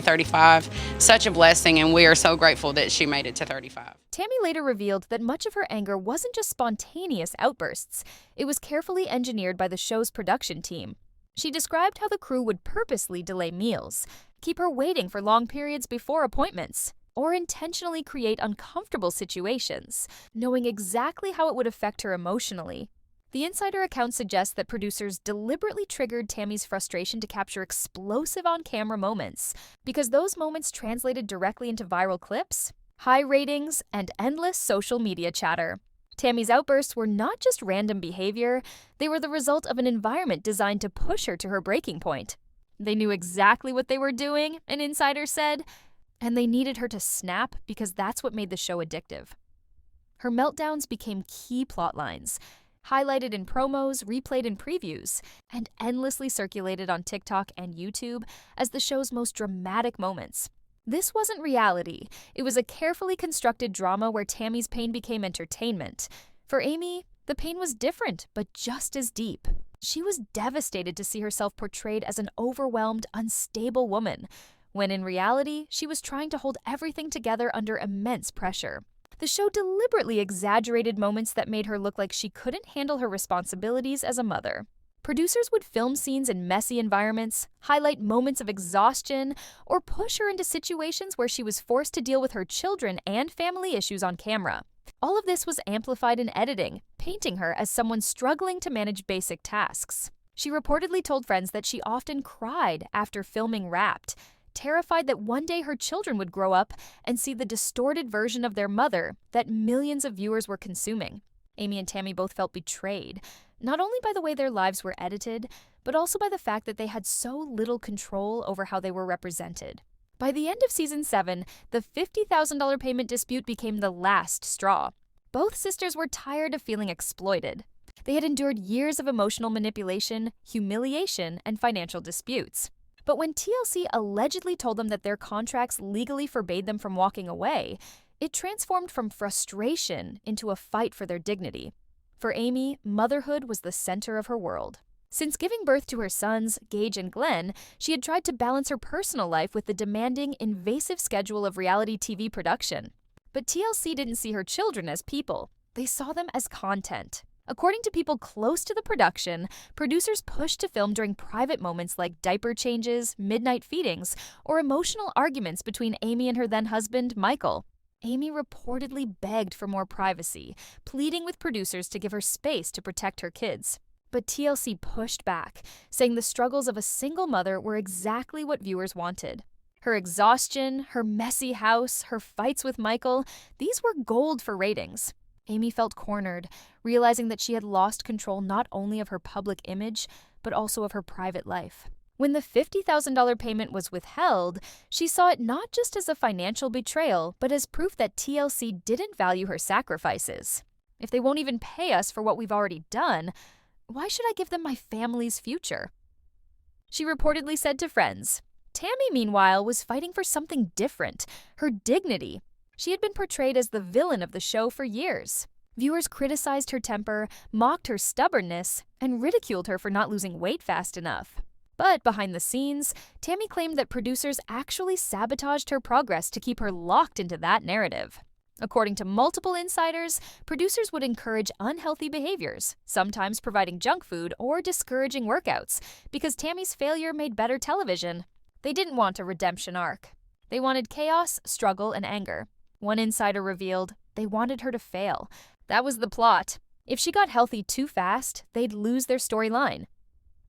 35. Such a blessing, and we are so grateful that she made it to 35. Tammy later revealed that much of her anger wasn't just spontaneous outbursts, it was carefully engineered by the show's production team. She described how the crew would purposely delay meals, keep her waiting for long periods before appointments, or intentionally create uncomfortable situations, knowing exactly how it would affect her emotionally. The insider account suggests that producers deliberately triggered Tammy's frustration to capture explosive on-camera moments, because those moments translated directly into viral clips, high ratings, and endless social media chatter. Tammy's outbursts were not just random behavior, they were the result of an environment designed to push her to her breaking point. They knew exactly what they were doing, an insider said, and they needed her to snap because that's what made the show addictive. Her meltdowns became key plot lines, highlighted in promos, replayed in previews, and endlessly circulated on TikTok and YouTube as the show's most dramatic moments. This wasn't reality. It was a carefully constructed drama where Tammy's pain became entertainment. For Amy, the pain was different, but just as deep. She was devastated to see herself portrayed as an overwhelmed, unstable woman, when in reality, she was trying to hold everything together under immense pressure. The show deliberately exaggerated moments that made her look like she couldn't handle her responsibilities as a mother. Producers would film scenes in messy environments, highlight moments of exhaustion, or push her into situations where she was forced to deal with her children and family issues on camera. All of this was amplified in editing, painting her as someone struggling to manage basic tasks. She reportedly told friends that she often cried after filming Wrapped, terrified that one day her children would grow up and see the distorted version of their mother that millions of viewers were consuming. Amy and Tammy both felt betrayed, not only by the way their lives were edited, but also by the fact that they had so little control over how they were represented. By the end of season 7, the $50,000 payment dispute became the last straw. Both sisters were tired of feeling exploited. They had endured years of emotional manipulation, humiliation, and financial disputes. But when TLC allegedly told them that their contracts legally forbade them from walking away, it transformed from frustration into a fight for their dignity. For Amy, motherhood was the center of her world. Since giving birth to her sons, Gage and Glenn, she had tried to balance her personal life with the demanding, invasive schedule of reality TV production. But TLC didn't see her children as people. They saw them as content. According to people close to the production, producers pushed to film during private moments like diaper changes, midnight feedings, or emotional arguments between Amy and her then-husband, Michael. Amy reportedly begged for more privacy, pleading with producers to give her space to protect her kids. But TLC pushed back, saying the struggles of a single mother were exactly what viewers wanted. Her exhaustion, her messy house, her fights with Michael, these were gold for ratings. Amy felt cornered, realizing that she had lost control not only of her public image, but also of her private life. When the $50,000 payment was withheld, she saw it not just as a financial betrayal, but as proof that TLC didn't value her sacrifices. If they won't even pay us for what we've already done, why should I give them my family's future? She reportedly said to friends. Tammy, meanwhile, was fighting for something different, her dignity. She had been portrayed as the villain of the show for years. Viewers criticized her temper, mocked her stubbornness, and ridiculed her for not losing weight fast enough. But behind the scenes, Tammy claimed that producers actually sabotaged her progress to keep her locked into that narrative. According to multiple insiders, producers would encourage unhealthy behaviors, sometimes providing junk food or discouraging workouts, because Tammy's failure made better television. They didn't want a redemption arc. They wanted chaos, struggle, and anger. One insider revealed they wanted her to fail. That was the plot. If she got healthy too fast, they'd lose their storyline.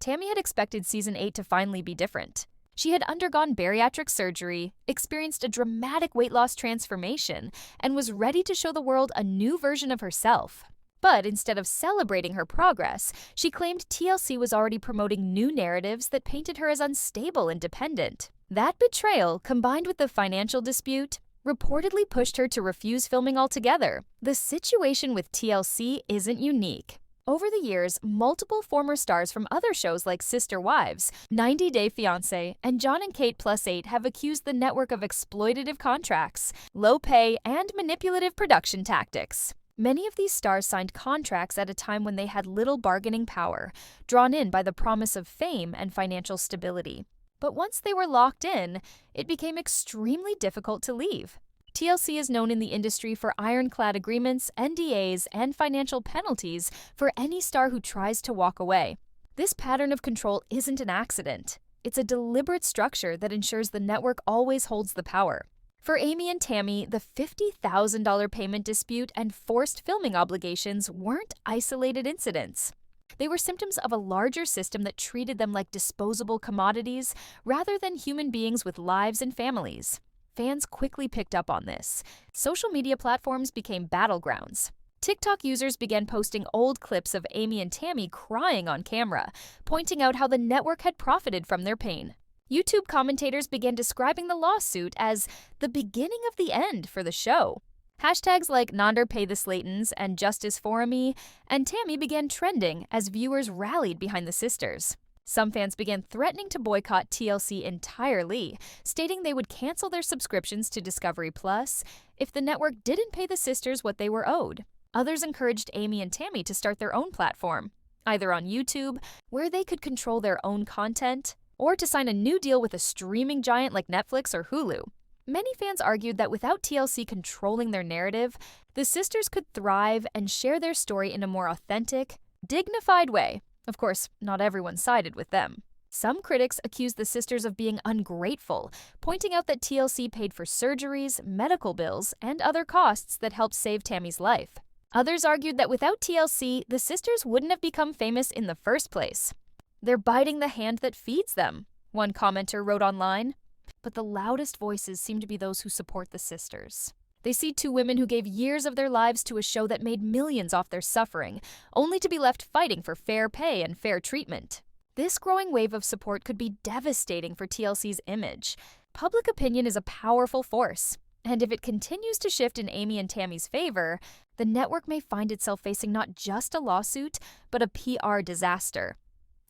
Tammy had expected season 8 to finally be different. She had undergone bariatric surgery, experienced a dramatic weight loss transformation, and was ready to show the world a new version of herself. But instead of celebrating her progress, she claimed TLC was already promoting new narratives that painted her as unstable and dependent. That betrayal, combined with the financial dispute, reportedly pushed her to refuse filming altogether. The situation with TLC isn't unique. Over the years, multiple former stars from other shows like Sister Wives, 90 Day Fiancé, and John and Kate Plus 8 have accused the network of exploitative contracts, low pay, and manipulative production tactics. Many of these stars signed contracts at a time when they had little bargaining power, drawn in by the promise of fame and financial stability. But once they were locked in, it became extremely difficult to leave. TLC is known in the industry for ironclad agreements, NDAs, and financial penalties for any star who tries to walk away. This pattern of control isn't an accident. It's a deliberate structure that ensures the network always holds the power. For Amy and Tammy, the $50,000 payment dispute and forced filming obligations weren't isolated incidents. They were symptoms of a larger system that treated them like disposable commodities rather than human beings with lives and families. Fans quickly picked up on this. Social media platforms became battlegrounds. TikTok users began posting old clips of Amy and Tammy crying on camera, pointing out how the network had profited from their pain. YouTube commentators began describing the lawsuit as the beginning of the end for the show. Hashtags like Nonder Pay the Slatons and Justice for Amy and Tammy began trending as viewers rallied behind the sisters. Some fans began threatening to boycott TLC entirely, stating they would cancel their subscriptions to Discovery Plus if the network didn't pay the sisters what they were owed. Others encouraged Amy and Tammy to start their own platform, either on YouTube, where they could control their own content, or to sign a new deal with a streaming giant like Netflix or Hulu. Many fans argued that without TLC controlling their narrative, the sisters could thrive and share their story in a more authentic, dignified way. Of course, not everyone sided with them. Some critics accused the sisters of being ungrateful, pointing out that TLC paid for surgeries, medical bills, and other costs that helped save Tammy's life. Others argued that without TLC, the sisters wouldn't have become famous in the first place. "They're biting the hand that feeds them," one commenter wrote online. But the loudest voices seem to be those who support the sisters. They see two women who gave years of their lives to a show that made millions off their suffering, only to be left fighting for fair pay and fair treatment. This growing wave of support could be devastating for TLC's image. Public opinion is a powerful force, and if it continues to shift in Amy and Tammy's favor, the network may find itself facing not just a lawsuit, but a PR disaster.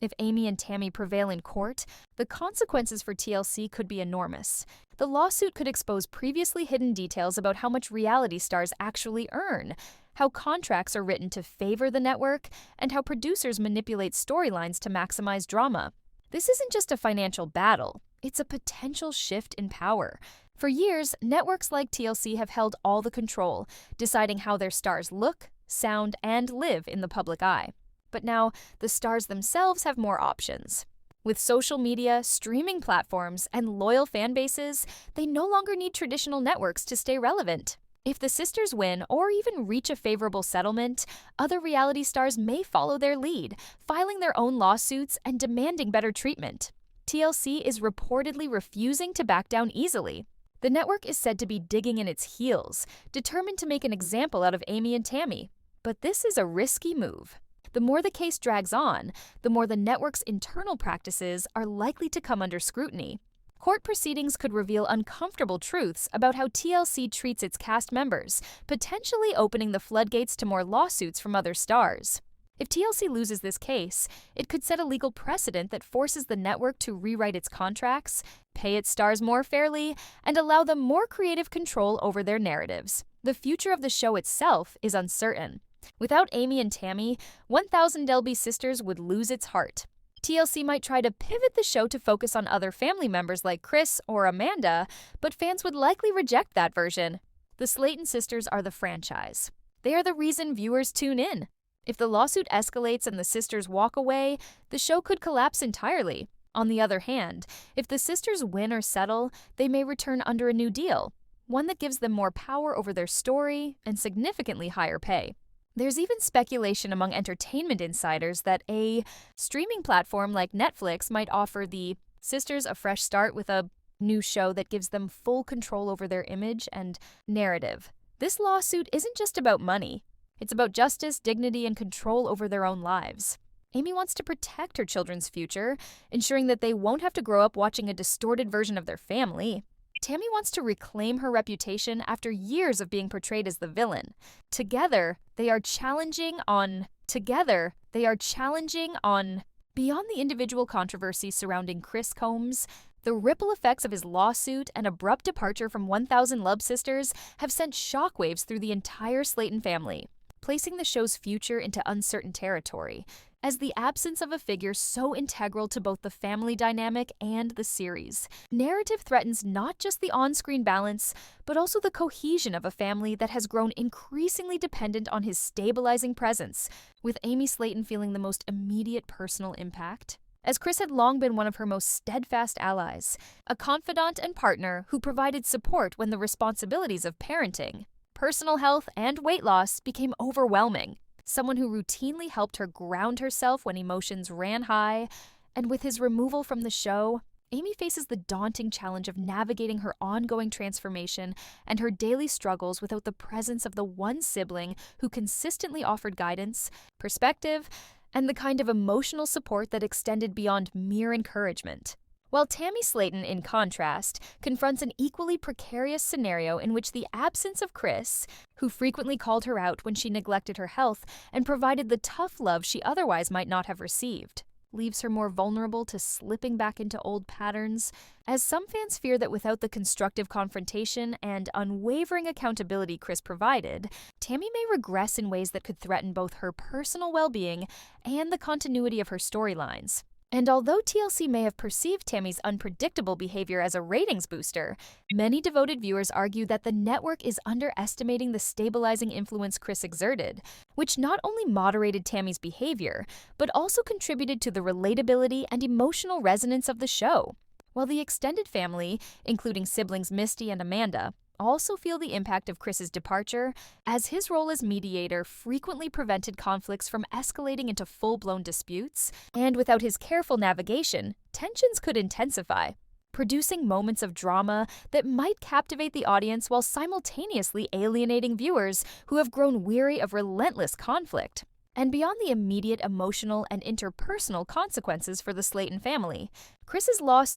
If Amy and Tammy prevail in court, the consequences for TLC could be enormous. The lawsuit could expose previously hidden details about how much reality stars actually earn, how contracts are written to favor the network, and how producers manipulate storylines to maximize drama. This isn't just a financial battle, it's a potential shift in power. For years, networks like TLC have held all the control, deciding how their stars look, sound, and live in the public eye. But now, the stars themselves have more options. With social media, streaming platforms, and loyal fan bases, they no longer need traditional networks to stay relevant. If the sisters win or even reach a favorable settlement, other reality stars may follow their lead, filing their own lawsuits and demanding better treatment. TLC is reportedly refusing to back down easily. The network is said to be digging in its heels, determined to make an example out of Amy and Tammy. But this is a risky move. The more the case drags on, the more the network's internal practices are likely to come under scrutiny. Court proceedings could reveal uncomfortable truths about how TLC treats its cast members, potentially opening the floodgates to more lawsuits from other stars. If TLC loses this case, it could set a legal precedent that forces the network to rewrite its contracts, pay its stars more fairly, and allow them more creative control over their narratives. The future of the show itself is uncertain. Without Amy and Tammy, 1000 Delby Sisters would lose its heart. TLC might try to pivot the show to focus on other family members like Chris or Amanda, but fans would likely reject that version. The Slaton sisters are the franchise. They are the reason viewers tune in. If the lawsuit escalates and the sisters walk away, the show could collapse entirely. On the other hand, if the sisters win or settle, they may return under a new deal, one that gives them more power over their story and significantly higher pay. There's even speculation among entertainment insiders that a streaming platform like Netflix might offer the sisters a fresh start with a new show that gives them full control over their image and narrative. This lawsuit isn't just about money. It's about justice, dignity, and control over their own lives. Amy wants to protect her children's future, ensuring that they won't have to grow up watching a distorted version of their family. Tammy wants to reclaim her reputation after years of being portrayed as the villain. Together, they are challenging on... Beyond the individual controversy surrounding Chris Combs, the ripple effects of his lawsuit and abrupt departure from 1000 Love Sisters have sent shockwaves through the entire Slaton family, placing the show's future into uncertain territory. as the absence of a figure so integral to both the family dynamic and the series. Narrative threatens not just the on-screen balance, but also the cohesion of a family that has grown increasingly dependent on his stabilizing presence, with Amy Slaton feeling the most immediate personal impact. As Chris had long been one of her most steadfast allies, a confidant and partner who provided support when the responsibilities of parenting, personal health, and weight loss became overwhelming. Someone who routinely helped her ground herself when emotions ran high, and with his removal from the show, Amy faces the daunting challenge of navigating her ongoing transformation and her daily struggles without the presence of the one sibling who consistently offered guidance, perspective, and the kind of emotional support that extended beyond mere encouragement. While Tammy Slaton, in contrast, confronts an equally precarious scenario in which the absence of Chris, who frequently called her out when she neglected her health and provided the tough love she otherwise might not have received, leaves her more vulnerable to slipping back into old patterns, as some fans fear that without the constructive confrontation and unwavering accountability Chris provided, Tammy may regress in ways that could threaten both her personal well-being and the continuity of her storylines. And although TLC may have perceived Tammy's unpredictable behavior as a ratings booster, many devoted viewers argue that the network is underestimating the stabilizing influence Chris exerted, which not only moderated Tammy's behavior, but also contributed to the relatability and emotional resonance of the show. While the extended family, including siblings Misty and Amanda, also feel the impact of Chris's departure, as his role as mediator frequently prevented conflicts from escalating into full-blown disputes, and without his careful navigation, tensions could intensify, producing moments of drama that might captivate the audience while simultaneously alienating viewers who have grown weary of relentless conflict. And beyond the immediate emotional and interpersonal consequences for the Slaton family, Chris's loss